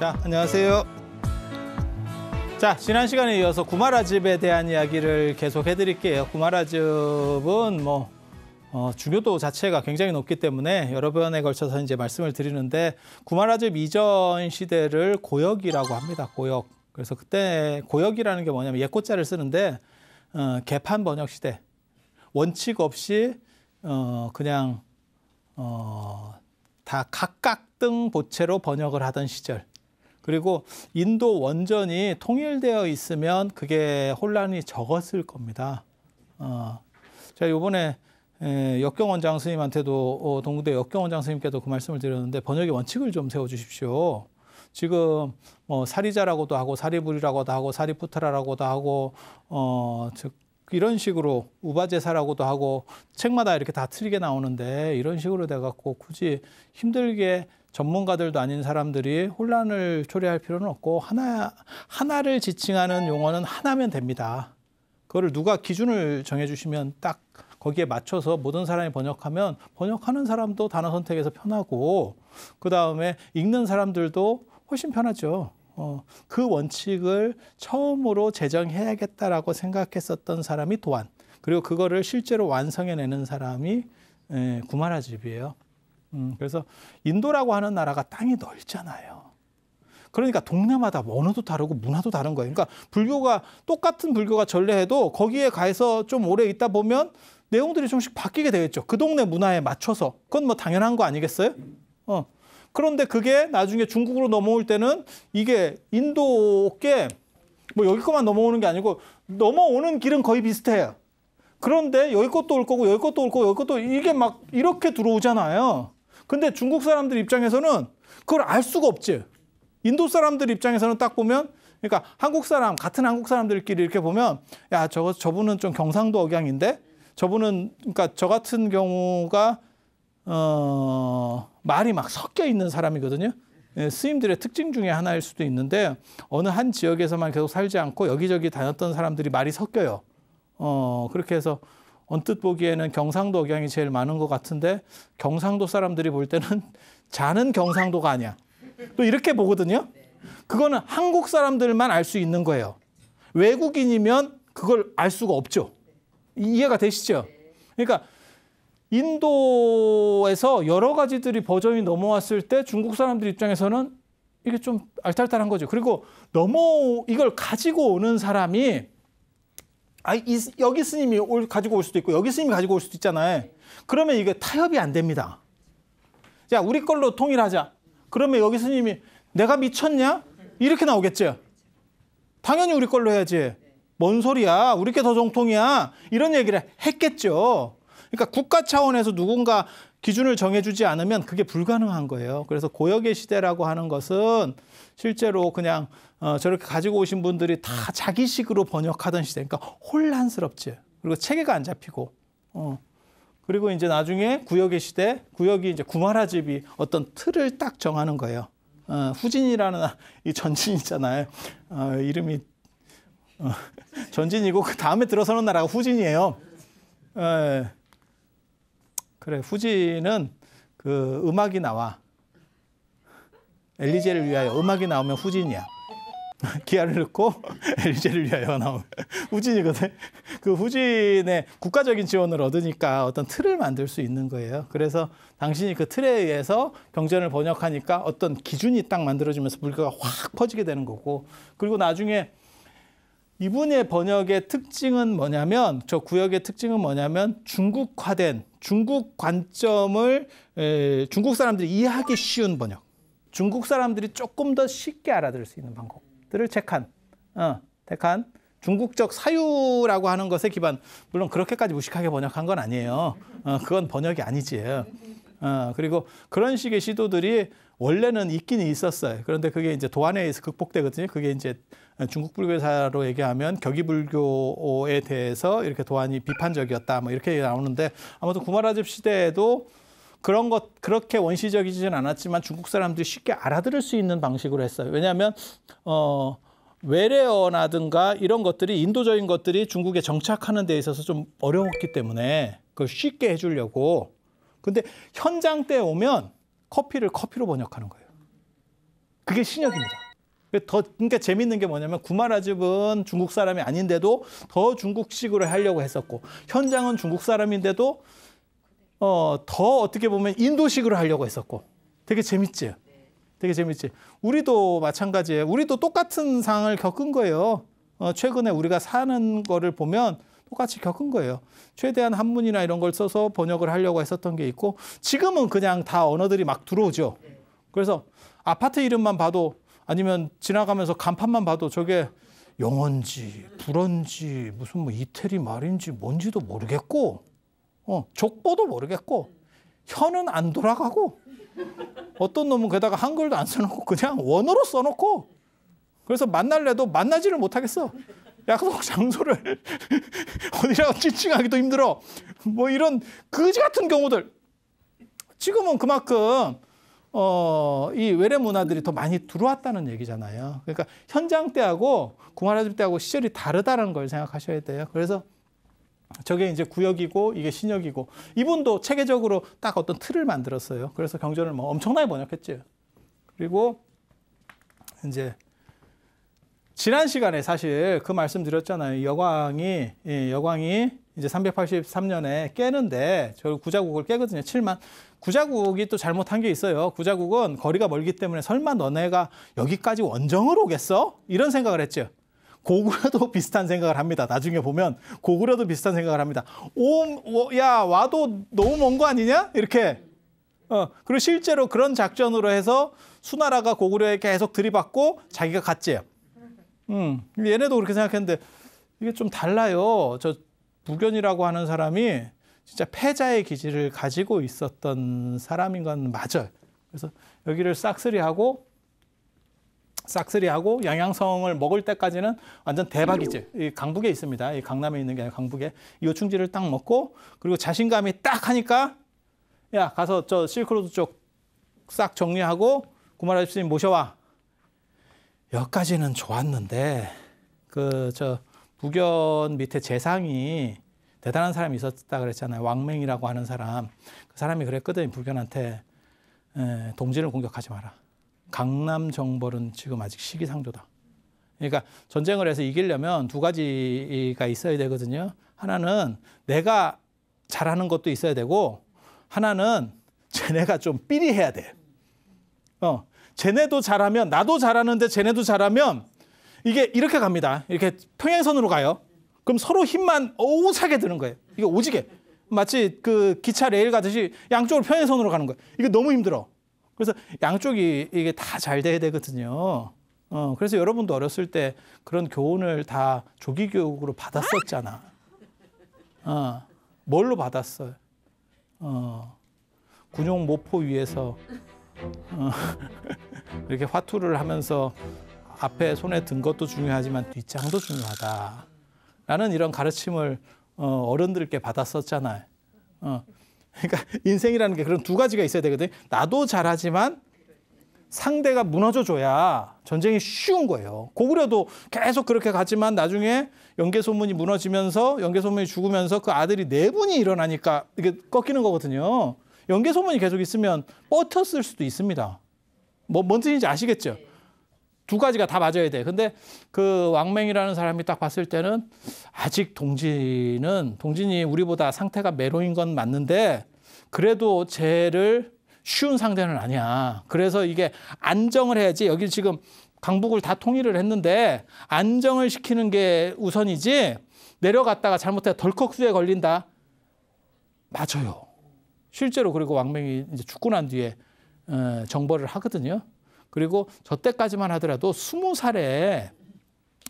자, 안녕하세요. 자, 지난 시간에 이어서 구마라즙에 대한 이야기를 계속 해드릴게요. 구마라즙은 중요도 자체가 굉장히 높기 때문에 여러 번에 걸쳐서 이제 말씀을 드리는데, 구마라즙 이전 시대를 고역이라고 합니다. 고역. 그래서 그때 고역이라는 게 뭐냐면 옛고자를 쓰는데 개판 번역 시대. 원칙 없이 다 각각등 보채로 번역을 하던 시절. 그리고 인도 원전이 통일되어 있으면 그게 혼란이 적었을 겁니다. 제가 요번에 역경원 장스님한테도 동국대 역경원 장스님께도 그 말씀을 드렸는데, 번역의 원칙을 좀 세워주십시오. 지금 사리자라고도 하고 사리불이라고도 하고 사리푸트라라고도 하고 즉 이런 식으로 우바제사라고도 하고 책마다 이렇게 다 틀리게 나오는데, 이런 식으로 돼갖고 굳이 힘들게 전문가들도 아닌 사람들이 혼란을 초래할 필요는 없고, 하나를 지칭하는 용어는 하나면 됩니다. 그거를 누가 기준을 정해주시면 딱 거기에 맞춰서 모든 사람이 번역하면 번역하는 사람도 단어 선택에서 편하고, 그 다음에 읽는 사람들도 훨씬 편하죠. 그 원칙을 처음으로 제정해야겠다라고 생각했었던 사람이 도안, 그리고 그거를 실제로 완성해내는 사람이 구마라즙이에요. 그래서 인도라고 하는 나라가 땅이 넓잖아요. 그러니까 동네마다 언어도 다르고 문화도 다른 거예요. 그러니까 똑같은 불교가 전래해도 거기에 가서 좀 오래 있다 보면 내용들이 좀씩 바뀌게 되겠죠. 그 동네 문화에 맞춰서. 그건 뭐 당연한 거 아니겠어요? 그런데 그게 나중에 중국으로 넘어올 때는 이게 인도께 여기 것만 넘어오는 게 아니고 넘어오는 길은 거의 비슷해요. 그런데 여기 것도 올 거고 여기 것도 올 거고 여기 것도, 이게 막 이렇게 들어오잖아요. 근데 중국 사람들 입장에서는 그걸 알 수가 없지. 인도 사람들 입장에서는 딱 보면, 그러니까 같은 한국 사람들끼리 이렇게 보면, 야, 저분은 좀 경상도 억양인데, 저분은, 그러니까 저 같은 경우가 말이 막 섞여 있는 사람이거든요. 스님들의 특징 중에 하나일 수도 있는데, 어느 한 지역에서만 계속 살지 않고 여기저기 다녔던 사람들이 말이 섞여요. 그렇게 해서 언뜻 보기에는 경상도 억양이 제일 많은 것 같은데, 경상도 사람들이 볼 때는 자는 경상도가 아니야. 또 이렇게 보거든요. 그거는 한국 사람들만 알 수 있는 거예요. 외국인이면 그걸 알 수가 없죠. 이해가 되시죠? 그러니까 인도에서 여러 가지들이 버전이 넘어왔을 때 중국 사람들 입장에서는 이게 좀 알딸딸한 거죠. 그리고 이걸 가지고 오는 사람이 여기 스님이 가지고 올 수도 있고 여기 스님이 가지고 올 수도 있잖아요. 그러면 이게 타협이 안 됩니다. 자, 우리 걸로 통일하자. 그러면 여기 스님이 내가 미쳤냐? 이렇게 나오겠죠. 당연히 우리 걸로 해야지. 뭔 소리야? 우리 게 더 정통이야. 이런 얘기를 했겠죠. 그러니까 국가 차원에서 누군가 기준을 정해주지 않으면 그게 불가능한 거예요. 그래서 고역의 시대라고 하는 것은 실제로 그냥 저렇게 가지고 오신 분들이 다 자기식으로 번역하던 시대. 그러니까 혼란스럽지. 그리고 체계가 안 잡히고. 그리고 이제 나중에 구역의 시대, 구역이 이제 구마라즙이 어떤 틀을 딱 정하는 거예요. 후진이라는 이 전진 있잖아요. 이름이 전진이고 그 다음에 들어서는 나라가 후진이에요. 그래, 후진은 그 음악이 나와. 엘리제를 위하여 음악이 나오면 후진이야. 기아를 넣고 엘리제를 위하여 나오면 후진이거든. 그 후진의 국가적인 지원을 얻으니까 어떤 틀을 만들 수 있는 거예요. 그래서 당신이 그 틀에 의해서 경전을 번역하니까 어떤 기준이 딱 만들어지면서 불교가 확 퍼지게 되는 거고, 그리고 나중에 이분의 번역의 특징은 뭐냐면, 저 구역의 특징은 뭐냐면 중국화된, 중국 관점을 중국 사람들이 이해하기 쉬운 번역. 중국 사람들이 조금 더 쉽게 알아들을 수 있는 방법들을 택한 중국적 사유라고 하는 것에 기반, 물론 그렇게까지 무식하게 번역한 건 아니에요. 그건 번역이 아니지. 그리고 그런 식의 시도들이 원래는 있긴 있었어요. 그런데 그게 이제 도안에 의해서 극복되거든요. 그게 이제 중국 불교사로 얘기하면 격의불교에 대해서 이렇게 도안이 비판적이었다, 뭐 이렇게 나오는데, 아무튼 구마라즙 시대에도 그렇게 원시적이지는 않았지만 중국 사람들이 쉽게 알아들을 수 있는 방식으로 했어요. 왜냐하면 외래어라든가 이런 것들이, 인도적인 것들이 중국에 정착하는 데 있어서 좀 어려웠기 때문에 그걸 쉽게 해주려고. 근데 현장 때 오면 커피를 커피로 번역하는 거예요. 그게 신역입니다. 그러니까 재밌는 게 뭐냐면 구마라즙은 중국 사람이 아닌데도 더 중국식으로 하려고 했었고, 현장은 중국 사람인데도 더 어떻게 보면 인도식으로 하려고 했었고. 되게 재밌지? 되게 재밌지? 우리도 마찬가지예요. 우리도 똑같은 상황을 겪은 거예요. 최근에 우리가 사는 거를 보면 똑같이 겪은 거예요. 최대한 한문이나 이런 걸 써서 번역을 하려고 했었던 게 있고, 지금은 그냥 다 언어들이 막 들어오죠. 그래서 아파트 이름만 봐도, 아니면 지나가면서 간판만 봐도 저게 영어인지 불어인지 무슨 뭐 이태리 말인지 뭔지도 모르겠고, 족보도 모르겠고, 혀는 안 돌아가고, 어떤 놈은 게다가 한글도 안 써놓고 그냥 원어로 써놓고, 그래서 만날래도 만나지를 못하겠어. 약속 장소를 어디라고 지칭하기도 힘들어. 뭐 이런 거지 같은 경우들. 지금은 그만큼 이 외래 문화들이 더 많이 들어왔다는 얘기잖아요. 그러니까 현장 때하고 구마라집 때하고 시절이 다르다는 걸 생각하셔야 돼요. 그래서 저게 이제 구역이고 이게 신역이고, 이분도 체계적으로 딱 어떤 틀을 만들었어요. 그래서 경전을 뭐 엄청나게 번역했죠. 그리고 이제 지난 시간에 사실 그 말씀 드렸잖아요. 여광이 이제 383년에 깨는데 저 구자국을 깨거든요. 7만. 구자국이 또 잘못한 게 있어요. 구자국은 거리가 멀기 때문에 설마 너네가 여기까지 원정을 오겠어? 이런 생각을 했죠. 고구려도 비슷한 생각을 합니다. 나중에 보면 고구려도 비슷한 생각을 합니다. 야, 와도 너무 먼 거 아니냐? 이렇게. 그리고 실제로 그런 작전으로 해서 수나라가 고구려에 계속 들이받고 자기가 갔지. 얘네도 그렇게 생각했는데 이게 좀 달라요. 저 부견이라고 하는 사람이 진짜 패자의 기질을 가지고 있었던 사람인 건 맞아요. 그래서 여기를 싹쓸이하고 양양성을 먹을 때까지는 완전 대박이지. 이 강북에 있습니다. 이 강남에 있는 게 아니라 강북에. 이 요충지를 딱 먹고, 그리고 자신감이 딱 하니까 야, 가서 저 실크로드 쪽 싹 정리하고 구마라집 스님 모셔와. 여기까지는 좋았는데 저 부견 밑에 재상이 대단한 사람이 있었다 그랬잖아요. 왕맹이라고 하는 사람. 그 사람이 그랬거든요. 부견한테 동진을 공격하지 마라. 강남 정벌은 지금 아직 시기상조다. 그러니까 전쟁을 해서 이기려면 두 가지가 있어야 되거든요. 하나는 내가 잘하는 것도 있어야 되고, 하나는 쟤네가 좀 삐리해야 돼. 쟤네도 잘하면 나도 잘하는데 쟤네도 잘하면 이게 이렇게 갑니다. 이렇게 평행선으로 가요. 그럼 서로 힘만 오사게 드는 거예요. 이게 오지게. 마치 그 기차 레일 가듯이 양쪽으로 평행선으로 가는 거예요. 이게 너무 힘들어. 그래서 양쪽이 이게 다 잘 돼야 되거든요. 그래서 여러분도 어렸을 때 그런 교훈을 다 조기 교육으로 받았었잖아. 뭘로 받았어요? 군용 모포 위에서 이렇게 화투를 하면서 앞에 손에 든 것도 중요하지만 뒷장도 중요하다. 라는 이런 가르침을 어른들께 받았었잖아요. 그러니까 인생이라는 게 그런 두 가지가 있어야 되거든요. 나도 잘하지만 상대가 무너져줘야 전쟁이 쉬운 거예요. 고구려도 계속 그렇게 갔지만 나중에 연개소문이 무너지면서 연개소문이 죽으면서 그 아들이 4분이 일어나니까 이게 꺾이는 거거든요. 연개소문이 계속 있으면 뻗었을 수도 있습니다. 뭔 뜻인지 아시겠죠? 두 가지가 다 맞아야 돼. 근데 그 왕맹이라는 사람이 딱 봤을 때는 아직 동진이 우리보다 상태가 매로인 건 맞는데 그래도 쟤를 쉬운 상대는 아니야. 그래서 이게 안정을 해야지. 여기 지금 강북을 다 통일을 했는데 안정을 시키는 게 우선이지, 내려갔다가 잘못해 덜컥수에 걸린다. 맞아요. 실제로. 그리고 왕맹이 이제 죽고 난 뒤에 정벌을 하거든요. 그리고 저 때까지만 하더라도 20살에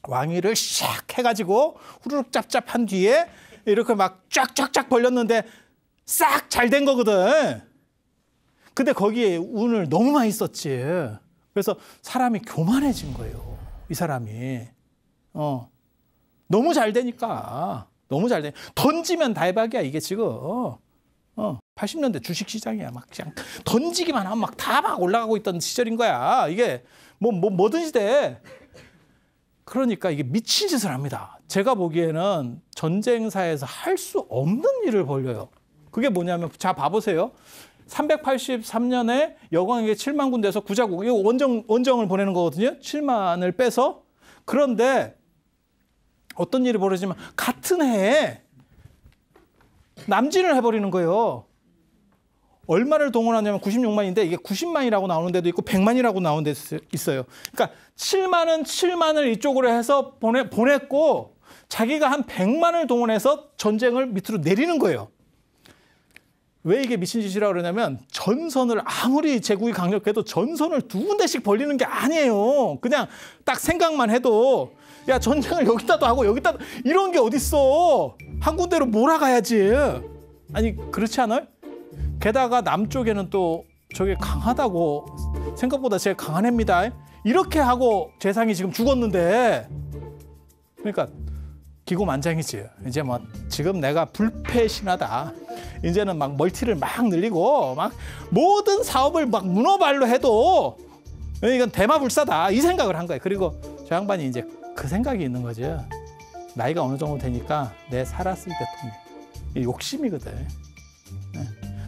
왕위를 샥 해가지고 후루룩 짭짭한 뒤에 이렇게 막 쫙쫙쫙 벌렸는데 싹 잘 된 거거든. 근데 거기에 운을 너무 많이 썼지. 그래서 사람이 교만해진 거예요. 이 사람이. 너무 잘 되니까. 너무 잘 돼. 던지면 대박이야 이게 지금. 80년대 주식시장이야. 막 그냥 던지기만 하면 막 다 막 올라가고 있던 시절인 거야. 이게 뭐든지 돼. 그러니까 이게 미친 짓을 합니다. 제가 보기에는 전쟁사에서 할 수 없는 일을 벌려요. 그게 뭐냐면, 자 봐보세요. 383년에 여광에게 7만 군대에서 구자국, 이거 원정을 보내는 거거든요. 7만을 빼서. 그런데 어떤 일이 벌어지면 같은 해에 남진을 해버리는 거예요. 얼마를 동원하냐면 96만인데 이게 90만이라고 나오는 데도 있고 100만이라고 나오는 데도 있어요. 그러니까 7만을 이쪽으로 해서 보냈고 자기가 한 100만을 동원해서 전쟁을 밑으로 내리는 거예요. 왜 이게 미친 짓이라고 그러냐면 전선을 아무리 제국이 강력해도 전선을 두 군데씩 벌리는 게 아니에요. 그냥 딱 생각만 해도 야 전쟁을 여기다도 하고 여기다도 이런 게 어딨어. 한 군데로 몰아가야지. 아니 그렇지 않아요? 게다가 남쪽에는 또 저게 강하다고 생각보다 제일 강한 애입니다. 이렇게 하고 재상이 지금 죽었는데 그러니까 기고만장이지. 이제 뭐 지금 내가 불패신하다. 이제는 막 멀티를 막 늘리고 막 모든 사업을 막 문어발로 해도 이건 대마불사다 이 생각을 한 거예요. 그리고 저 양반이 이제 그 생각이 있는 거죠. 나이가 어느 정도 되니까 내 살았을 대통령. 이 욕심이거든. 네.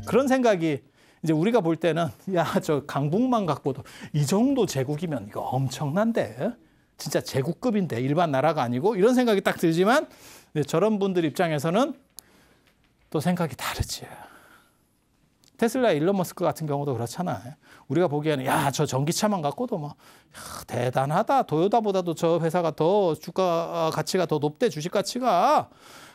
그런 생각이 이제 우리가 볼 때는 야 저 강북만 갖고도 이 정도 제국이면 이거 엄청난데 진짜 제국급인데 일반 나라가 아니고 이런 생각이 딱 들지만 저런 분들 입장에서는 또 생각이 다르지. 테슬라 일론 머스크 같은 경우도 그렇잖아. 우리가 보기에는 야 저 전기차만 갖고도 뭐 야, 대단하다. 도요타보다도 저 회사가 더 주가 가치가 더 높대 주식 가치가.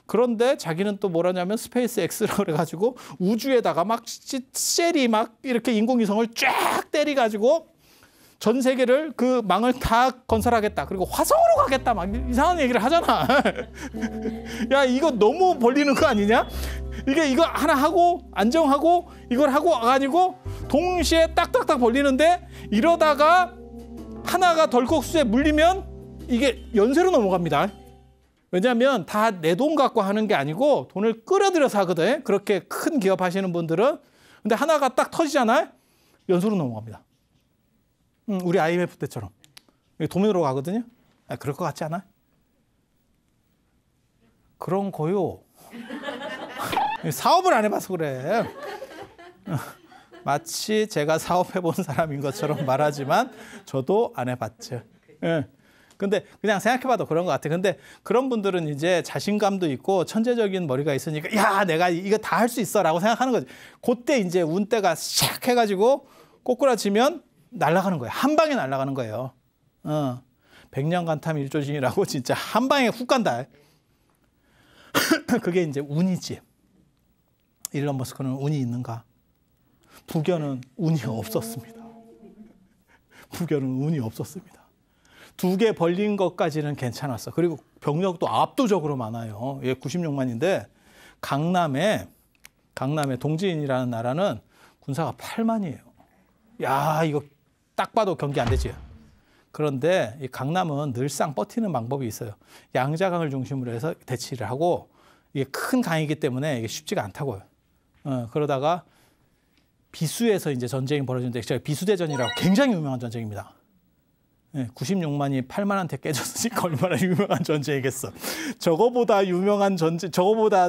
그런데 자기는 또 뭐라냐면 스페이스 X라고 그래가지고 우주에다가 막 셀이 막 이렇게 인공위성을 쫙 때리가지고 전 세계를 그 망을 다 건설하겠다. 그리고 화성으로 가겠다. 막 이상한 얘기를 하잖아. 야 이거 너무 벌리는 거 아니냐? 이거 하나 하고 안정하고 이걸 하고 아니고 동시에 딱딱딱 벌리는데 이러다가 하나가 덜컥수에 물리면 이게 연쇄로 넘어갑니다. 왜냐하면 다 내 돈 갖고 하는 게 아니고 돈을 끌어들여서 하거든. 그렇게 큰 기업 하시는 분들은. 근데 하나가 딱 터지잖아요. 연쇄로 넘어갑니다. 우리 IMF 때처럼. 도면으로 가거든요. 그럴 것 같지 않아요? 그런 거요. 사업을 안 해봐서 그래. 마치 제가 사업해본 사람인 것처럼 말하지만 저도 안 해봤죠. 예. 근데 그냥 생각해봐도 그런 것 같아. 근데 그런 분들은 이제 자신감도 있고 천재적인 머리가 있으니까 야 내가 이거 다 할 수 있어 라고 생각하는 거지. 그때 이제 운때가 샥 해가지고 꼬꾸라치면 날아가는 거예요. 한 방에 날아가는 거예요. 100년간 탐 일조진이라고 진짜 한 방에 훅 간다. 그게 이제 운이지. 일론 머스크는 운이 있는가? 부견은 운이 없었습니다. 부견은 운이 없었습니다. 2개 벌린 것까지는 괜찮았어. 그리고 병력도 압도적으로 많아요. 예, 96만인데 강남에 동지인이라는 나라는 군사가 8만이에요. 야 이거 딱 봐도 경기 안 되지. 그런데 이 강남은 늘상 버티는 방법이 있어요. 양자강을 중심으로 해서 대치를 하고 이게 큰 강이기 때문에 이게 쉽지가 않다고요. 그러다가 비수에서 이제 전쟁이 벌어지는데 제가 비수대전이라고 굉장히 유명한 전쟁입니다. 96만이 8만한테 깨졌으니까 얼마나 유명한 전쟁이겠어. 저거보다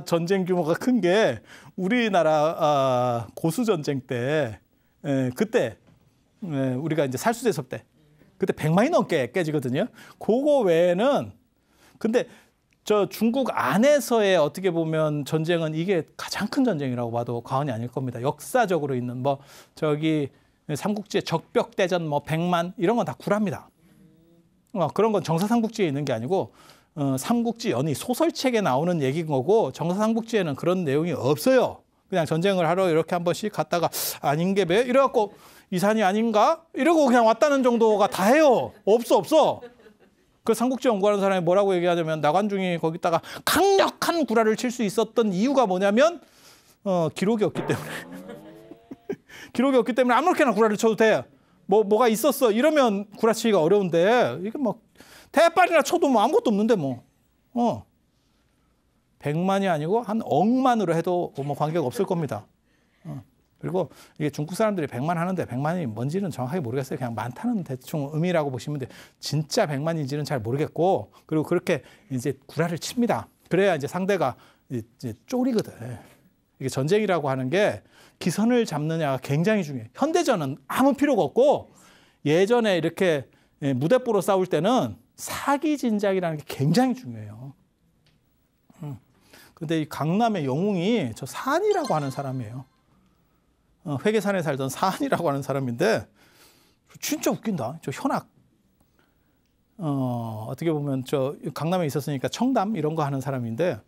전쟁 규모가 큰 게 우리나라 고수 전쟁 때 그때 우리가 이제 살수대섭 때 그때 100만이 넘게 깨지거든요. 그거 외에는 근데 저 중국 안에서의 어떻게 보면 전쟁은 이게 가장 큰 전쟁이라고 봐도 과언이 아닐 겁니다. 역사적으로 있는 뭐 저기 삼국지의 적벽대전 뭐 100만 이런 건 다 구랍니다. 그런 건 정사삼국지에 있는 게 아니고 삼국지 연의 소설책에 나오는 얘기인 거고 정사삼국지에는 그런 내용이 없어요. 그냥 전쟁을 하러 이렇게 한 번씩 갔다가 아닌 게 배 이래갖고 이 산이 아닌가 이러고 그냥 왔다는 정도가 다예요. 없어. 그 삼국지 연구하는 사람이 뭐라고 얘기하냐면 나관중이 거기다가 강력한 구라를 칠 수 있었던 이유가 뭐냐면 기록이 없기 때문에 기록이 없기 때문에 아무렇게나 구라를 쳐도 돼. 뭐가 있었어 이러면 구라치기가 어려운데 이게 뭐 대빨이나 쳐도 뭐 아무것도 없는데 뭐 100만이 아니고 한 억만으로 해도 뭐 관계가 없을 겁니다. 그리고 이게 중국 사람들이 100만 하는데 100만이 뭔지는 정확하게 모르겠어요. 그냥 많다는 대충 의미라고 보시면 돼. 진짜 100만인지는 잘 모르겠고 그리고 그렇게 이제 구라를 칩니다. 그래야 이제 상대가 이제 쫄이거든. 이게 전쟁이라고 하는 게 기선을 잡느냐가 굉장히 중요해요. 현대전은 아무 필요가 없고 예전에 이렇게 무대뽀로 싸울 때는 사기 진작이라는 게 굉장히 중요해요. 근데 이 강남의 영웅이 저 사한이라고 하는 사람이에요. 회계산에 살던 사한이라고 하는 사람인데 진짜 웃긴다. 저 현악. 어떻게 보면 저 강남에 있었으니까 청담 이런 거 하는 사람인데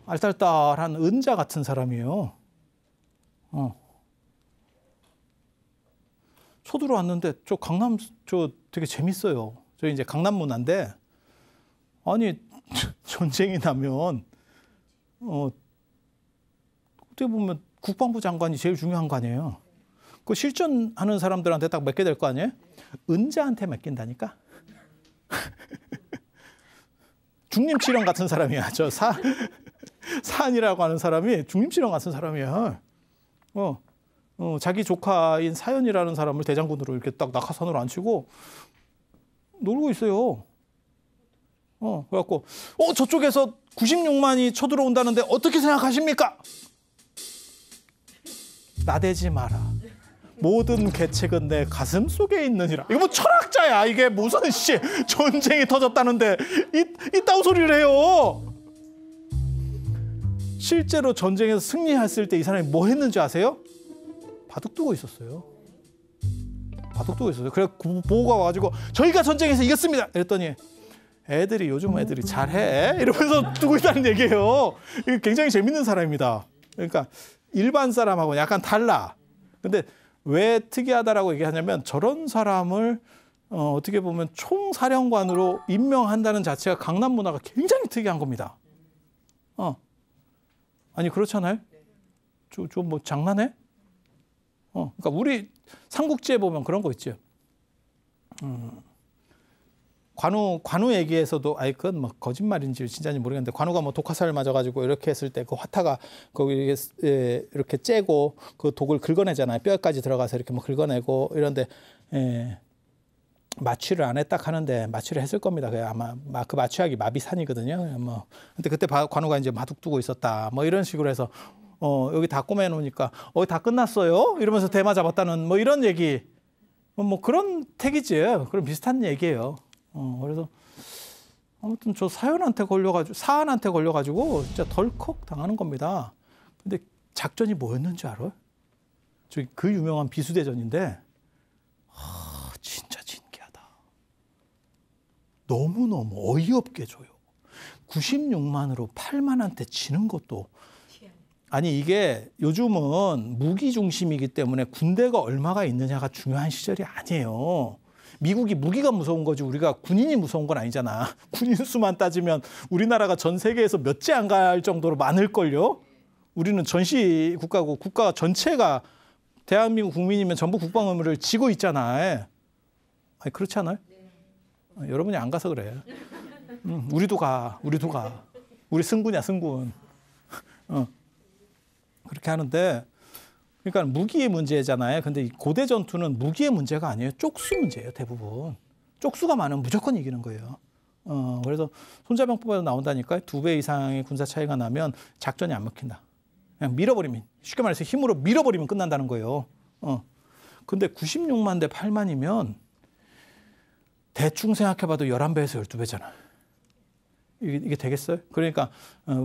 알딸딸한 은자 같은 사람이에요. 쳐들어왔는데 저 강남 저 되게 재밌어요. 저 이제 강남 문화인데 아니 전쟁이 나면 어떻게 보면 국방부 장관이 제일 중요한 거 아니에요. 그 실전하는 사람들한테 딱 맡게 될 거 아니에요? 은자한테 맡긴다니까. 중림치령 같은 사람이야. 저 사한이라고 하는 사람이 중림치령 같은 사람이야. 자기 조카인 사연이라는 사람을 대장군으로 이렇게 딱 낙하산으로 앉히고 놀고 있어요. 그래갖고 저쪽에서 96만이 쳐들어온다는데 어떻게 생각하십니까? 나대지 마라. 모든 계책은 내 가슴 속에 있느니라. 이거 뭐 철학자야. 이게 무슨 전쟁이 터졌다는데 이따구 소리를 해요. 실제로 전쟁에서 승리했을 때 이 사람이 뭐 했는지 아세요? 바둑 두고 있었어요. 바둑 두고 있었어요. 그래 보고가 와가지고 저희가 전쟁에서 이겼습니다. 이랬더니 요즘 애들이 잘해 이러면서 두고 있다는 얘기예요. 이게 굉장히 재밌는 사람입니다. 그러니까 일반 사람하고 약간 달라. 근데 왜 특이하다라고 얘기하냐면 저런 사람을 어떻게 보면 총사령관으로 임명한다는 자체가 강남 문화가 굉장히 특이한 겁니다. 아니 그렇잖아요. 좀 뭐 장난해? 그러니까 우리 삼국지에 보면 그런 거 있죠. 관우 얘기에서도 그건 뭐 거짓말인지 진짜인지 모르겠는데 관우가 뭐 독화살을 맞아가지고 이렇게 했을 때 그 화타가 거기 이렇게 째고 그 독을 긁어내잖아요. 뼈까지 들어가서 이렇게 뭐 긁어내고 이런데 마취를 안 했다 하는데 마취를 했을 겁니다. 아마 그 마취약이 마비산이거든요. 뭐 근데 그때 관우가 이제 바둑 두고 있었다. 뭐 이런 식으로 해서 여기 다 꼬매놓으니까 다 끝났어요. 이러면서 대마 잡았다는 뭐 이런 얘기 뭐 그런 택이지. 그런 비슷한 얘기예요. 그래서 아무튼 저 사한한테 걸려가지고 진짜 덜컥 당하는 겁니다. 근데 작전이 뭐였는지 알아요? 저기 그 유명한 비수대전인데 진짜 진기하다. 너무너무 어이없게 줘요. 96만으로 8만한테 지는 것도 아니 이게 요즘은 무기 중심이기 때문에 군대가 얼마가 있느냐가 중요한 시절이 아니에요. 미국이 무기가 무서운 거지 우리가 군인이 무서운 건 아니잖아. 군인 수만 따지면 우리나라가 전 세계에서 몇째 안 갈 정도로 많을걸요. 우리는 전시 국가고 국가 전체가 대한민국 국민이면 전부 국방 의무를 지고 있잖아. 아니 그렇지 않아요? 여러분이 안 가서 그래. 우리도 가. 우리 승군이야 승군. 그렇게 하는데 그러니까 무기의 문제잖아요. 근데 고대 전투는 무기의 문제가 아니에요. 쪽수 문제예요. 대부분. 쪽수가 많으면 무조건 이기는 거예요. 그래서 손자병법에도 나온다니까 2배 이상의 군사 차이가 나면 작전이 안 먹힌다. 그냥 밀어버리면 쉽게 말해서 힘으로 밀어버리면 끝난다는 거예요. 근데 96만 대 8만이면 대충 생각해봐도 11배에서 12배잖아. 이게 되겠어요? 그러니까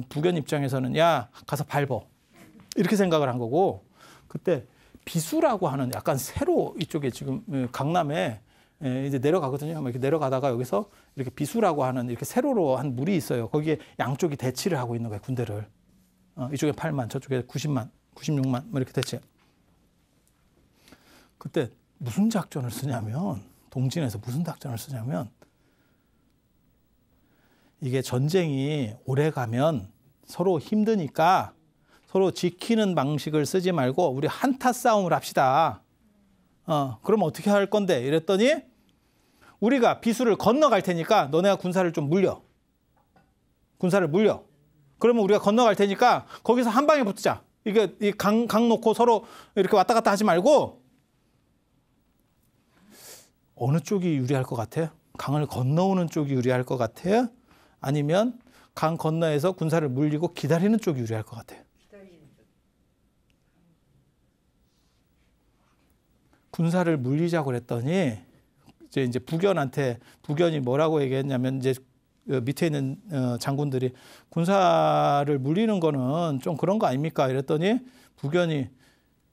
북연 입장에서는 야 가서 밟어. 이렇게 생각을 한 거고 그때 비수라고 하는 약간 세로 이쪽에 지금 강남에 이제 내려가거든요. 이렇게 내려가다가 여기서 이렇게 비수라고 하는 이렇게 세로로 한 물이 있어요. 거기에 양쪽이 대치를 하고 있는 거예요. 군대를. 이쪽에 8만, 저쪽에 90만, 96만 뭐 이렇게 대치. 그때 무슨 작전을 쓰냐면 동진에서 무슨 작전을 쓰냐면 이게 전쟁이 오래 가면 서로 힘드니까 서로 지키는 방식을 쓰지 말고 우리 한타 싸움을 합시다. 그럼 어떻게 할 건데? 이랬더니 우리가 비수를 건너갈 테니까 너네가 군사를 좀 물려. 군사를 물려. 그러면 우리가 건너갈 테니까 거기서 한 방에 붙자. 이게 강 놓고 서로 이렇게 왔다 갔다 하지 말고 어느 쪽이 유리할 것 같아요? 강을 건너오는 쪽이 유리할 것 같아요? 아니면 강 건너에서 군사를 물리고 기다리는 쪽이 유리할 것 같아요? 군사를 물리자고 그랬더니 이제 북연이 뭐라고 얘기했냐면 이제 밑에 있는 장군들이 군사를 물리는 거는 좀 그런 거 아닙니까? 이랬더니 북연이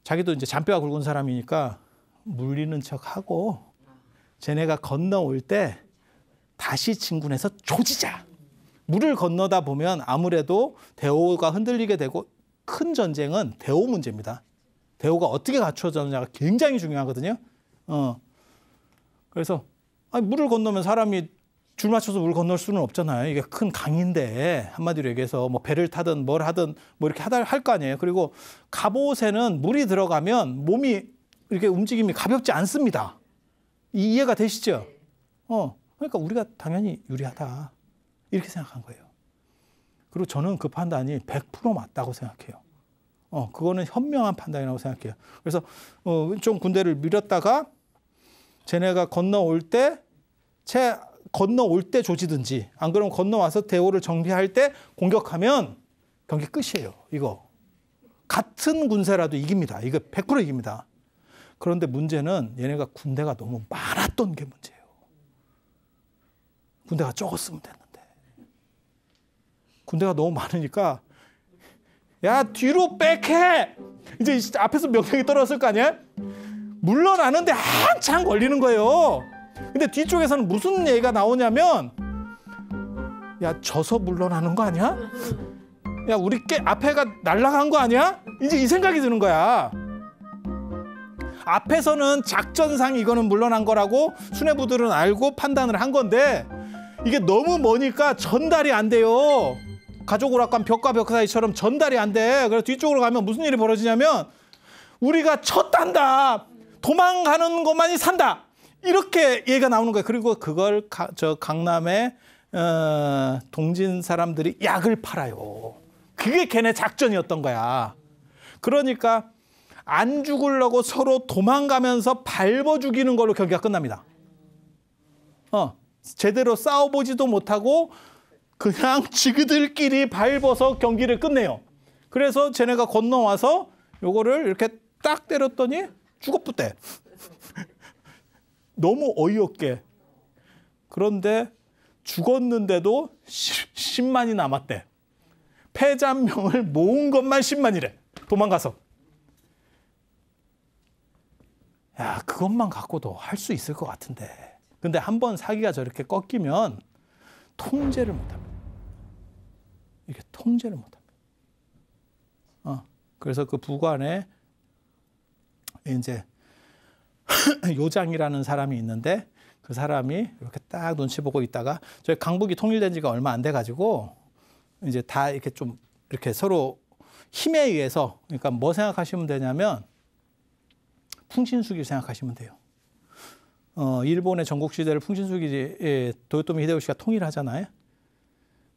자기도 이제 잔뼈가 굵은 사람이니까 물리는 척하고 쟤네가 건너올 때 다시 진군해서 조지자. 물을 건너다 보면 아무래도 대오가 흔들리게 되고 큰 전쟁은 대오 문제입니다. 대오가 어떻게 갖춰졌느냐가 굉장히 중요하거든요. 그래서 물을 건너면 사람이 줄 맞춰서 물 건널 수는 없잖아요. 이게 큰 강인데 한마디로 얘기해서 뭐 배를 타든 뭘 하든 뭐 이렇게 할 거 아니에요. 그리고 갑옷에는 물이 들어가면 몸이 이렇게 움직임이 가볍지 않습니다. 이해가 되시죠? 그러니까 우리가 당연히 유리하다. 이렇게 생각한 거예요. 그리고 저는 그 판단이 100% 맞다고 생각해요. 그거는 현명한 판단이라고 생각해요. 그래서 좀 군대를 밀었다가 쟤네가 건너올 때 조지든지 안 그러면 건너와서 대오를 정비할 때 공격하면 경기 끝이에요. 이거 같은 군세라도 이깁니다. 이거 100% 이깁니다. 그런데 문제는 얘네가 군대가 너무 많았던 게 문제예요. 군대가 적었으면 됐는데 군대가 너무 많으니까 야 뒤로 백해. 이제 앞에서 명령이 떨어졌을 거 아니야? 물러나는데 한참 걸리는 거예요. 근데 뒤쪽에서는 무슨 얘기가 나오냐면 야 져서 물러나는 거 아니야? 야 우리 앞에가 날아간 거 아니야? 이제 이 생각이 드는 거야. 앞에서는 작전상 이거는 물러난 거라고 수뇌부들은 알고 판단을 한 건데 이게 너무 머니까 전달이 안 돼요. 가족 오락관 벽과 벽 사이처럼 전달이 안 돼. 그래서 뒤쪽으로 가면 무슨 일이 벌어지냐면 우리가 쳤단다. 도망가는 것만이 산다. 이렇게 얘기가 나오는 거예요. 그리고 그걸 강남의 동진 사람들이 약을 팔아요. 그게 걔네 작전이었던 거야. 그러니까 안 죽으려고 서로 도망가면서 밟아 죽이는 걸로 경기가 끝납니다. 제대로 싸워보지도 못하고 그냥 지그들끼리 밟아서 경기를 끝내요. 그래서 쟤네가 건너와서 요거를 이렇게 딱 때렸더니 죽었부대. 너무 어이없게. 그런데 죽었는데도 10만이 남았대. 패잔명을 모은 것만 10만이래. 도망가서. 야, 그것만 갖고도 할 수 있을 것 같은데. 근데 한번 사기가 저렇게 꺾이면 통제를 못합니다. 이게 통제를 못합니다. 그래서 그 부관에 이제 요장이라는 사람이 있는데 그 사람이 이렇게 딱 눈치 보고 있다가 저희 강북이 통일된 지가 얼마 안 돼 가지고 이제 다 이렇게 좀 이렇게 서로 힘에 의해서 그러니까 뭐 생각하시면 되냐면 풍신수기 생각하시면 돼요. 일본의 전국시대를 풍신수기 도요토미 히데요시가 통일하잖아요.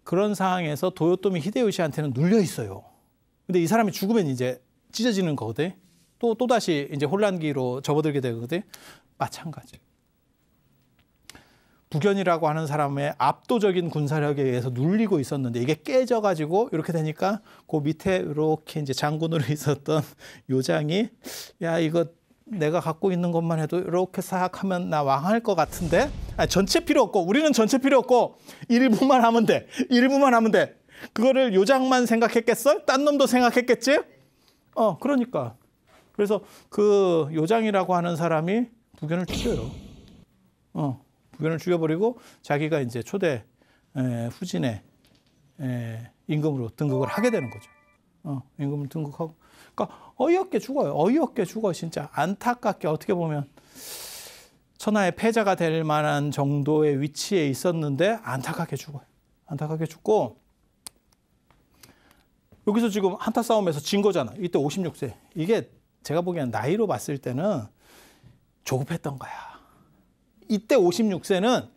그런 상황에서 도요토미 히데요시한테는 눌려 있어요. 근데 이 사람이 죽으면 이제 찢어지는 거거든. 또다시 이제 혼란기로 접어들게 되거든. 마찬가지. 북연이라고 하는 사람의 압도적인 군사력에 의해서 눌리고 있었는데 이게 깨져가지고 이렇게 되니까 그 밑에 이렇게 이제 장군으로 있었던 요장이 야 이거 내가 갖고 있는 것만 해도 이렇게 싹 하면 나 왕할 것 같은데 아니, 전체 필요 없고 우리는 전체 필요 없고 일부만 하면 돼. 일부만 하면 돼. 그거를 요장만 생각했겠어? 딴 놈도 생각했겠지? 그러니까. 그래서 그 요장이라고 하는 사람이 북연을 죽여요. 북연을 죽여버리고 자기가 이제 초대 후진의 임금으로 등극을 하게 되는 거죠. 임금을 등극하고. 그러니까 어이없게 죽어요. 어이없게 죽어 진짜. 안타깝게 어떻게 보면 천하의 패자가 될 만한 정도의 위치에 있었는데 안타깝게 죽어요. 안타깝게 죽고 여기서 지금 한타 싸움에서 진 거잖아. 이때 56세. 이게 제가 보기에는 나이로 봤을 때는 조급했던 거야. 이때 56세는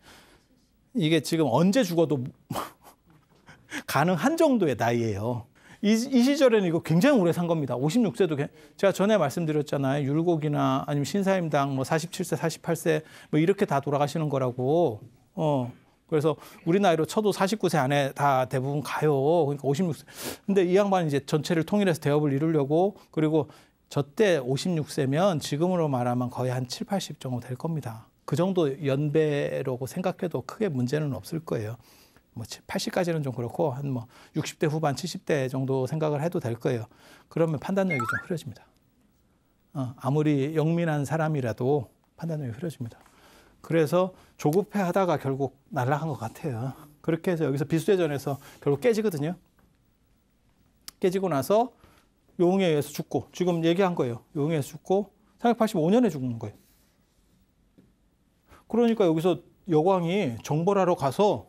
이게 지금 언제 죽어도 가능한 정도의 나이예요. 이 시절에는 이거 굉장히 오래 산 겁니다. 56세도 제가 전에 말씀드렸잖아요. 율곡이나 아니면 신사임당 뭐 47세, 48세 뭐 이렇게 다 돌아가시는 거라고. 그래서 우리 나이로 쳐도 49세 안에 다 대부분 가요. 그러니까 56세. 근데 이 양반은 이제 전체를 통일해서 대업을 이루려고 그리고 저때 56세면 지금으로 말하면 거의 한 7, 80 정도 될 겁니다. 그 정도 연배라고 생각해도 크게 문제는 없을 거예요. 뭐 80까지는 좀 그렇고 한 뭐 60대 후반, 70대 정도 생각을 해도 될 거예요. 그러면 판단력이 좀 흐려집니다. 아무리 영민한 사람이라도 판단력이 흐려집니다. 그래서 조급해하다가 결국 날아간 것 같아요. 그렇게 해서 여기서 비수대전에서 결국 깨지거든요. 깨지고 나서 요흥에 의해서 죽고, 지금 얘기한 거예요. 요흥에 의해서 죽고 385년에 죽는 거예요. 그러니까 여기서 여광이 정벌하러 가서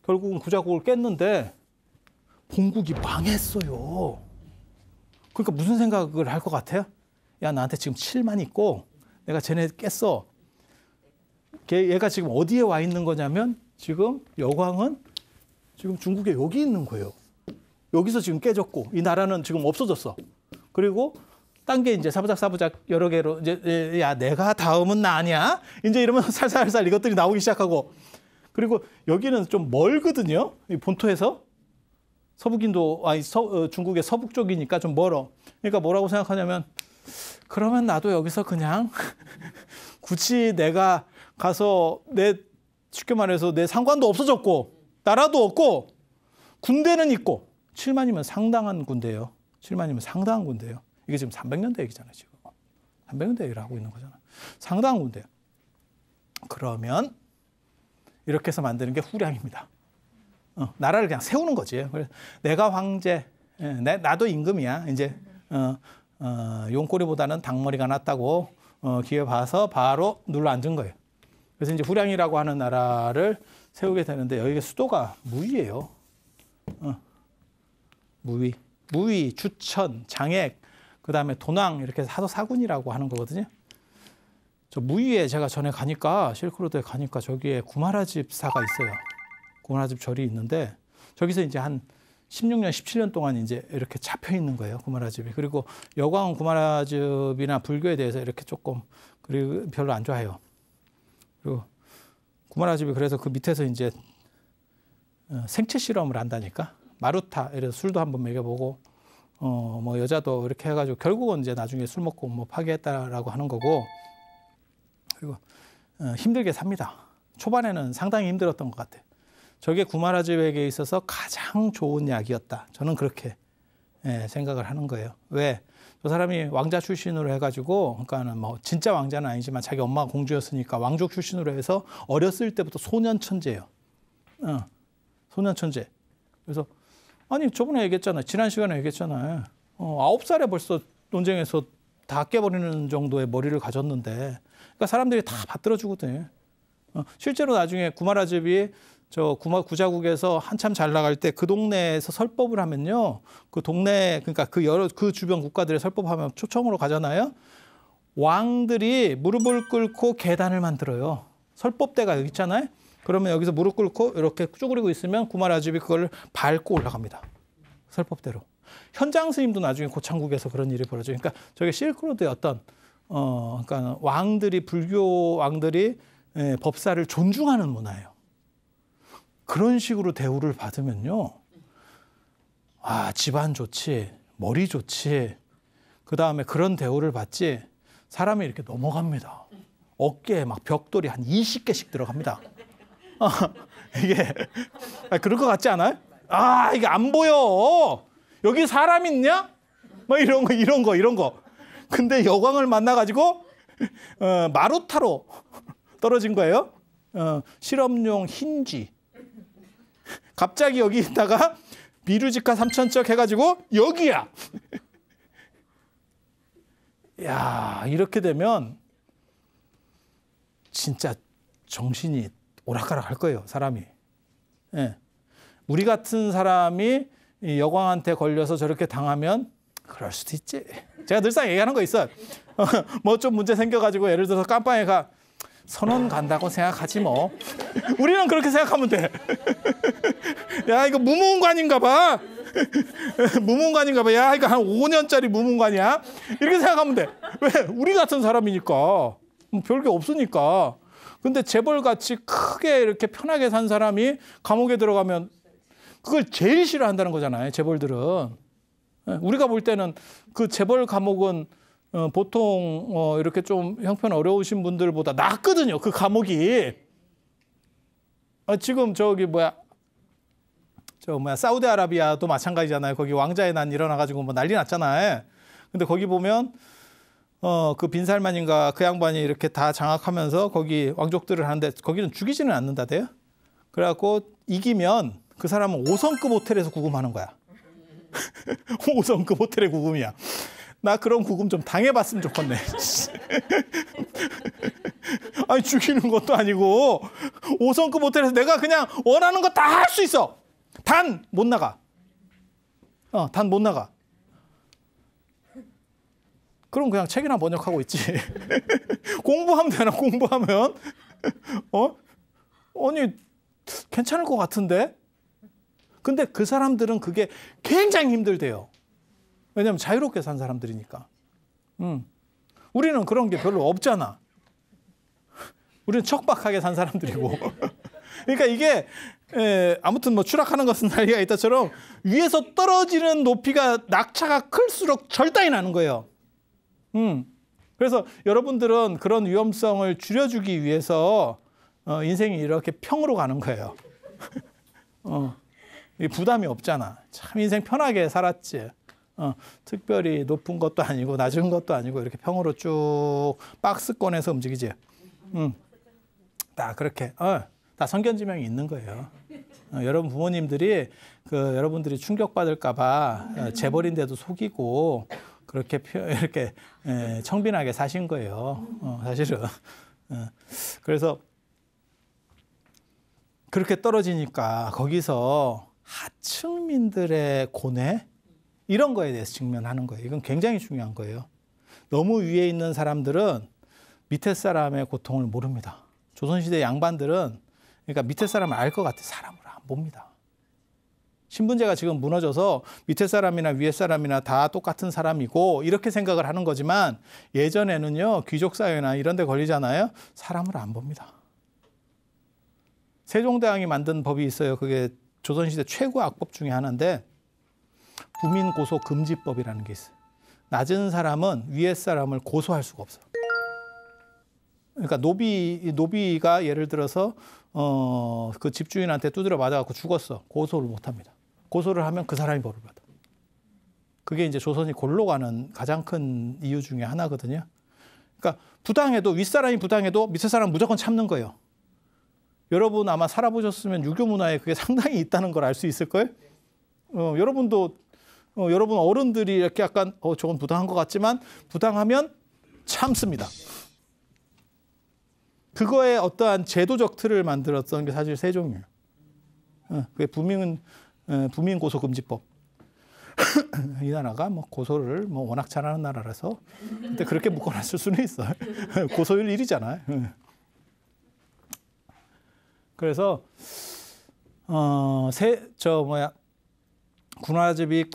결국은 구자국을 깼는데 본국이 망했어요. 그러니까 무슨 생각을 할 것 같아요? 야, 나한테 지금 7만 있고 내가 쟤네 깼어. 얘가 지금 어디에 와 있는 거냐면 지금 여광은 지금 중국에 여기 있는 거예요. 여기서 지금 깨졌고 이 나라는 지금 없어졌어. 그리고 딴 게 이제 사부작 여러 개로 이제 야, 내가 다음은 나 아니야? 이제 이러면 살살살 이것들이 나오기 시작하고, 그리고 여기는 좀 멀거든요. 이 본토에서 서북인도 중국의 서북 쪽이니까 좀 멀어. 그러니까 뭐라고 생각하냐면 그러면 나도 여기서 그냥 굳이 내가 가서 쉽게 말해서 내 상관도 없어졌고 나라도 없고 군대는 있고 7만이면 상당한 군대예요. 7만이면 상당한 군대예요. 이게 지금 300년대 얘기잖아요. 지금 300년대 얘기를 하고 있는 거잖아요. 상당한 군대예요. 그러면 이렇게 해서 만드는 게 후량입니다. 나라를 그냥 세우는 거지. 내가 황제, 나도 임금이야. 이제 용꼬리보다는 닭머리가 낫다고 기회 봐서 바로 눌러 앉은 거예요. 그래서 이제 후량이라고 하는 나라를 세우게 되는데 여기가 수도가 무위예요. 무위, 주천, 장액, 그다음에 돈왕 이렇게 사도사군이라고 하는 거거든요. 저 무위에 제가 전에 가니까 실크로드에 가니까 저기에 구마라집 사가 있어요. 구마라집 절이 있는데 저기서 이제 한 16년, 17년 동안 이제 이렇게 잡혀 있는 거예요. 구마라집이. 그리고 여광은 구마라집이나 불교에 대해서 이렇게 조금 그리고 별로 안 좋아해요. 그리고 구마라집이 그래서 그 밑에서 이제 생체 실험을 한다니까. 마루타, 이래서 술도 한번 먹여보고, 뭐 여자도 이렇게 해가지고 결국은 이제 나중에 술 먹고 뭐 파괴했다라고 하는 거고, 그리고 힘들게 삽니다. 초반에는 상당히 힘들었던 것 같아요. 저게 구마라집에게 있어서 가장 좋은 약이었다. 저는 그렇게 생각을 하는 거예요. 왜? 저 사람이 왕자 출신으로 해가지고, 그러니까는 뭐 진짜 왕자는 아니지만 자기 엄마가 공주였으니까 왕족 출신으로 해서 어렸을 때부터 소년천재예요. 소년천재. 그래서 아니 저번에 얘기했잖아요. 지난 시간에 얘기했잖아요. 9살에 벌써 논쟁에서 다 깨버리는 정도의 머리를 가졌는데, 그러니까 사람들이 다 받들어주거든요. 실제로 나중에 구마라집이 저 구자국에서 한참 잘 나갈 때 그 동네에서 설법을 하면요, 그 동네 그러니까 그 주변 국가들의 설법하면 초청으로 가잖아요. 왕들이 무릎을 꿇고 계단을 만들어요. 설법대가 여기 있잖아요. 그러면 여기서 무릎 꿇고 이렇게 쭈그리고 있으면 구마라집이 그걸 밟고 올라갑니다. 설법대로. 현장 스님도 나중에 고창국에서 그런 일이 벌어져요. 그러니까 저게 실크로드의 어떤 그러니까 불교 왕들이 법사를 존중하는 문화예요. 그런 식으로 대우를 받으면요, 집안 좋지, 머리 좋지, 그 다음에 그런 대우를 받지, 사람이 이렇게 넘어갑니다. 어깨에 막 벽돌이 한 20개씩 들어갑니다. 이게 그럴 것 같지 않아요? 이게 안 보여. 여기 사람 있냐? 뭐 이런 거. 근데 여광을 만나가지고 마루타로 떨어진 거예요. 실험용 흰쥐. 갑자기 여기 있다가 비루지카 삼천척 해가지고 여기야. 야, 이렇게 되면 진짜 정신이 오락가락 할 거예요, 사람이. 우리 같은 사람이 여광한테 걸려서 저렇게 당하면 그럴 수도 있지. 제가 늘상 얘기하는 거 있어요. 뭐 좀 문제 생겨가지고 예를 들어서 깜빵에 가 선원 간다고 생각하지 뭐. 우리는 그렇게 생각하면 돼. 야, 이거 무문관인가 봐. 무문관인가 봐. 야, 이거 한 5년짜리 무문관이야. 이렇게 생각하면 돼. 왜? 우리 같은 사람이니까. 별게 없으니까. 근데 재벌같이 크게 이렇게 편하게 산 사람이 감옥에 들어가면 그걸 제일 싫어한다는 거잖아요, 재벌들은. 우리가 볼 때는 그 재벌 감옥은 보통 이렇게 좀 형편 어려우신 분들보다 낫거든요. 그 감옥이. 지금 사우디아라비아도 마찬가지잖아요. 거기 왕자의 난 일어나가지고 뭐 난리 났잖아요. 근데 거기 보면 그 빈살만인가 그 양반이 이렇게 다 장악하면서 거기 왕족들을 하는데 거기는 죽이지는 않는다대요. 그래갖고 이기면 그 사람은 5성급 호텔에서 구금하는 거야. 5성급 호텔의 구금이야. 나 그런 구금 좀 당해봤으면 좋겠네. 아니 죽이는 것도 아니고 5성급 호텔에서 내가 그냥 원하는 거 다 할 수 있어. 단 못 나가. 단 못 나가. 그럼 그냥 책이나 번역하고 있지. 공부하면 되나 공부하면. 아니 괜찮을 것 같은데. 근데 그 사람들은 그게 굉장히 힘들대요. 왜냐하면 자유롭게 산 사람들이니까. 우리는 그런 게 별로 없잖아. 우리는 척박하게 산 사람들이고. 그러니까 이게 아무튼 뭐 추락하는 것은 난리가 있다처럼 위에서 떨어지는 높이가 낙차가 클수록 절단이 나는 거예요. 그래서 여러분들은 그런 위험성을 줄여주기 위해서 인생이 이렇게 평으로 가는 거예요. 부담이 없잖아. 참 인생 편하게 살았지. 특별히 높은 것도 아니고 낮은 것도 아니고 이렇게 평으로 쭉 박스권에서 움직이지. 다 그렇게 다 선견지명이 있는 거예요. 여러분 부모님들이 여러분들이 충격받을까봐 재벌인데도 속이고 그렇게 이렇게 청빈하게 사신 거예요. 사실은. 그래서 그렇게 떨어지니까 거기서 하층민들의 고뇌 이런 거에 대해서 직면하는 거예요. 이건 굉장히 중요한 거예요. 너무 위에 있는 사람들은 밑에 사람의 고통을 모릅니다. 조선시대 양반들은 그러니까 밑에 사람을 알 것 같아. 사람을 안 봅니다. 신분제가 지금 무너져서 밑에 사람이나 위에 사람이나 다 똑같은 사람이고 이렇게 생각을 하는 거지만 예전에는요. 귀족사회나 이런 데 걸리잖아요. 사람을 안 봅니다. 세종대왕이 만든 법이 있어요. 그게 조선시대 최고 악법 중에 하나인데 부민고소금지법이라는 게 있어요. 낮은 사람은 위에 사람을 고소할 수가 없어요. 그러니까 노비가 예를 들어서 그 집주인한테 두드려 맞아갖고 죽었어. 고소를 못합니다. 고소를 하면 그 사람이 벌을 받아. 그게 이제 조선이 골로 가는 가장 큰 이유 중에 하나거든요. 그러니까 부당해도 윗사람이 부당해도 밑에 사람은 무조건 참는 거예요. 여러분 아마 살아보셨으면 유교 문화에 그게 상당히 있다는 걸 알 수 있을걸? 여러분도 여러분 어른들이 이렇게 약간 저건 부당한 것 같지만 부당하면 참습니다. 그거에 어떠한 제도적 틀을 만들었던 게 사실 세종이에요. 그게 부민고소금지법. 이 나라가 뭐 고소를 뭐 워낙 잘하는 나라라서 근데 그렇게 묶어놨을 수는 있어요. 고소율 1위잖아요. 그래서 군화집이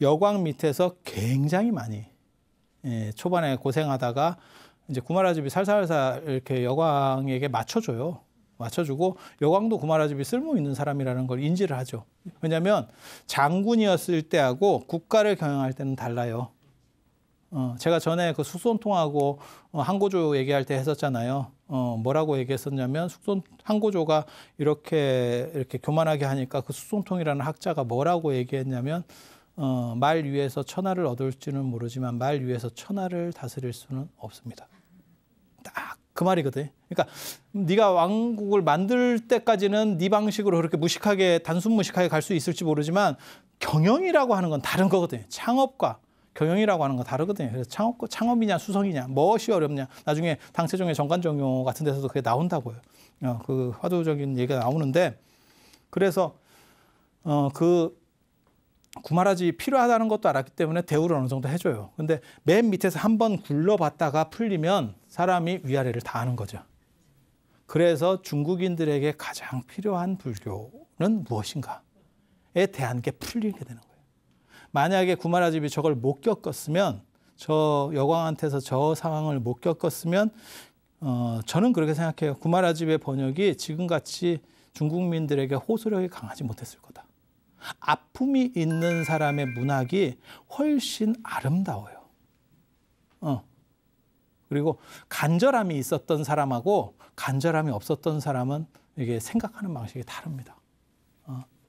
여광 밑에서 굉장히 많이 초반에 고생하다가 이제 구마라집이 살살살 이렇게 여광에게 맞춰주고 여광도 구마라집이 쓸모 있는 사람이라는 걸 인지를 하죠. 왜냐하면 장군이었을 때하고 국가를 경영할 때는 달라요. 제가 전에 그 숙손통하고 항고조 얘기할 때 했었잖아요. 뭐라고 얘기했었냐면 항고조가 이렇게 교만하게 하니까 그 숙손통이라는 학자가 뭐라고 얘기했냐면 말 위에서 천하를 얻을지는 모르지만 말 위에서 천하를 다스릴 수는 없습니다. 딱 그 말이거든. 그러니까 네가 왕국을 만들 때까지는 네 방식으로 그렇게 단순 무식하게 갈 수 있을지 모르지만 경영이라고 하는 건 다른 거거든요. 창업과 경영이라고 하는 건 다르거든요. 그래서 창업이냐 수성이냐 무엇이 어렵냐. 나중에 당체종의 정관정요 같은 데서도 그게 나온다고요. 그 화두적인 얘기가 나오는데 그래서 그 구마라집이 필요하다는 것도 알았기 때문에 대우를 어느 정도 해줘요. 근데 맨 밑에서 한번 굴러봤다가 풀리면 사람이 위아래를 다 아는 거죠. 그래서 중국인들에게 가장 필요한 불교는 무엇인가에 대한 게 풀리게 되는 거예요. 만약에 구마라집이 저걸 못 겪었으면 저 여광한테서 저 상황을 못 겪었으면 저는 그렇게 생각해요. 구마라집의 번역이 지금같이 중국민들에게 호소력이 강하지 못했을 거다. 아픔이 있는 사람의 문학이 훨씬 아름다워요. 그리고 간절함이 있었던 사람하고 간절함이 없었던 사람은 이게 생각하는 방식이 다릅니다.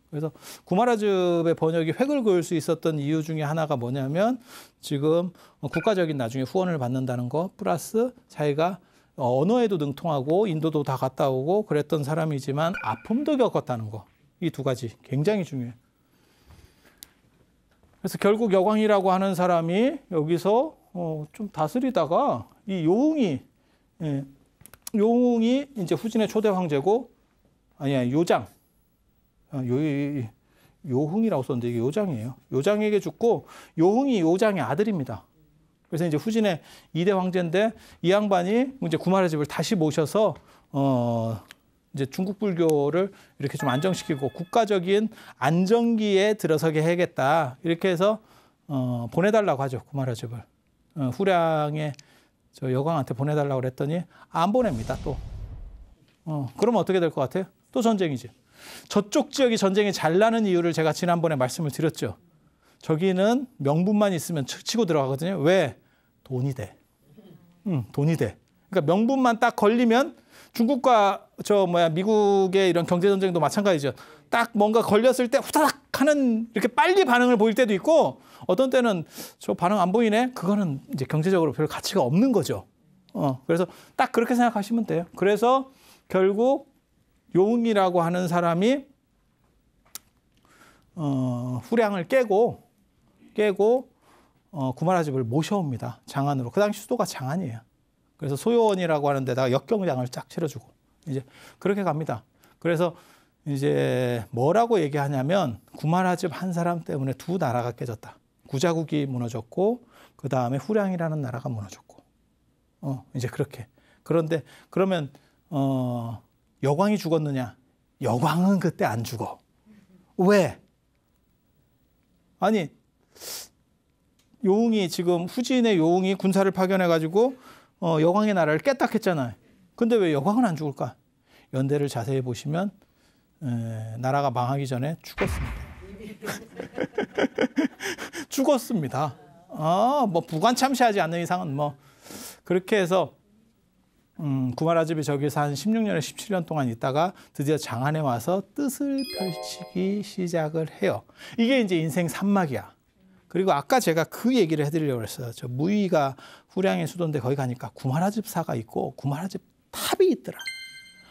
그래서 구마라즙의 번역이 획을 그을 수 있었던 이유 중에 하나가 뭐냐면 지금 국가적인 나중에 후원을 받는다는 거 플러스 자기가 언어에도 능통하고 인도도 다 갔다 오고 그랬던 사람이지만 아픔도 겪었다는 거. 이 두 가지 굉장히 중요해요. 그래서 결국 여광이라고 하는 사람이 여기서 좀 다스리다가 이 요웅이 이제 후진의 초대 황제고 아니야 요장 요흥이라고 썼는데 이게 요장이에요. 요장에게 죽고 요흥이 요장의 아들입니다. 그래서 이제 후진의 2대 황제인데 이 양반이 이제 구마라집을 다시 모셔서 이제 중국 불교를 이렇게 좀 안정시키고 국가적인 안정기에 들어서게 해야겠다. 이렇게 해서 보내달라고 하죠. 구마라집을. 후량의 저 여광한테 보내달라고 그랬더니 안 보냅니다. 또. 그러면 어떻게 될 것 같아요? 또 전쟁이지. 저쪽 지역이 전쟁이 잘 나는 이유를 제가 지난번에 말씀을 드렸죠. 저기는 명분만 있으면 치고 들어가거든요. 왜? 돈이 돼. 돈이 돼. 그러니까 명분만 딱 걸리면 중국과 미국의 이런 경제 전쟁도 마찬가지죠. 딱 뭔가 걸렸을 때 후다닥 하는 이렇게 빨리 반응을 보일 때도 있고 어떤 때는 저 반응 안 보이네. 그거는 이제 경제적으로 별 가치가 없는 거죠. 그래서 딱 그렇게 생각하시면 돼요. 그래서 결국 요흥이라고 하는 사람이 후량을 깨고 구마라집을 모셔옵니다. 장안으로. 그 당시 수도가 장안이에요. 그래서 소요원이라고 하는 데다가 역경장을 쫙 치러주고 이제 그렇게 갑니다. 그래서 이제 뭐라고 얘기하냐면 구마라집 한 사람 때문에 두 나라가 깨졌다. 구자국이 무너졌고 그 다음에 후량이라는 나라가 무너졌고 이제 그렇게. 그런데 그러면 여광이 죽었느냐? 여광은 그때 안 죽어. 왜? 아니 요흥이 지금 후진의 요흥이 군사를 파견해가지고 여광의 나라를 깼다 했잖아요. 근데 왜 여광은 안 죽을까? 연대를 자세히 보시면 나라가 망하기 전에 죽었습니다. 죽었습니다. 뭐 부관 참시하지 않는 이상은 뭐 그렇게 해서 구마라집이 저기서 한 16년에 17년 동안 있다가 드디어 장안에 와서 뜻을 펼치기 시작을 해요. 이게 이제 인생 산막이야. 그리고 아까 제가 그 얘기를 해드리려고 했어요. 저 무의가 후량의 수도인데 거기 가니까 구마라집사가 있고 구마라집 탑이 있더라.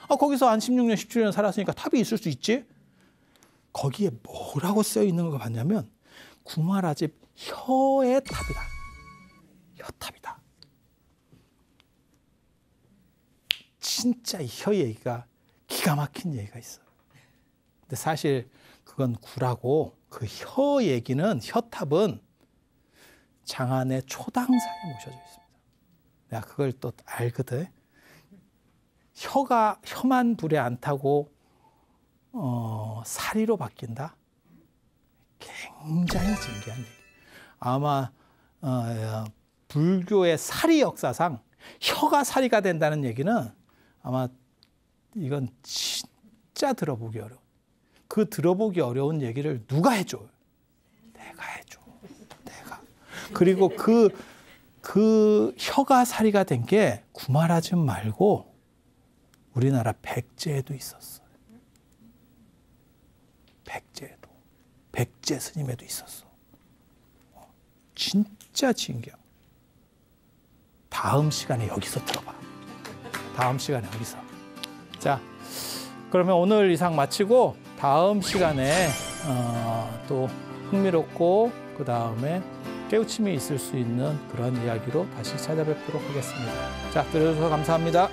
거기서 한 16년, 17년 살았으니까 탑이 있을 수 있지? 거기에 뭐라고 쓰여 있는 걸 봤냐면 구마라집 혀의 탑이다. 혀탑이다. 진짜 이 혀 얘기가 기가 막힌 얘기가 있어요. 근데 사실 그건 구라고 그 혀 얘기는 혀탑은 장안의 초당사에 모셔져 있습니다. 내가 그걸 또 알거든. 혀만 불에 안 타고 사리로 바뀐다. 굉장히 진귀한 얘기. 아마 불교의 사리 역사상 혀가 사리가 된다는 얘기는 아마 이건 진짜 들어보기 어려워. 그 들어보기 어려운 얘기를 누가 해줘요? 내가 해줘. 내가. 그리고 그 혀가 사리가 된 게 구마라집 말고 우리나라 백제에도 있었어요. 백제에도. 백제 스님에도 있었어. 진짜 진경. 다음 시간에 여기서 들어봐. 다음 시간에 여기서. 자, 그러면 오늘 이상 마치고 다음 시간에 또 흥미롭고 그 다음에 깨우침이 있을 수 있는 그런 이야기로 다시 찾아뵙도록 하겠습니다. 자, 들어주셔서 감사합니다.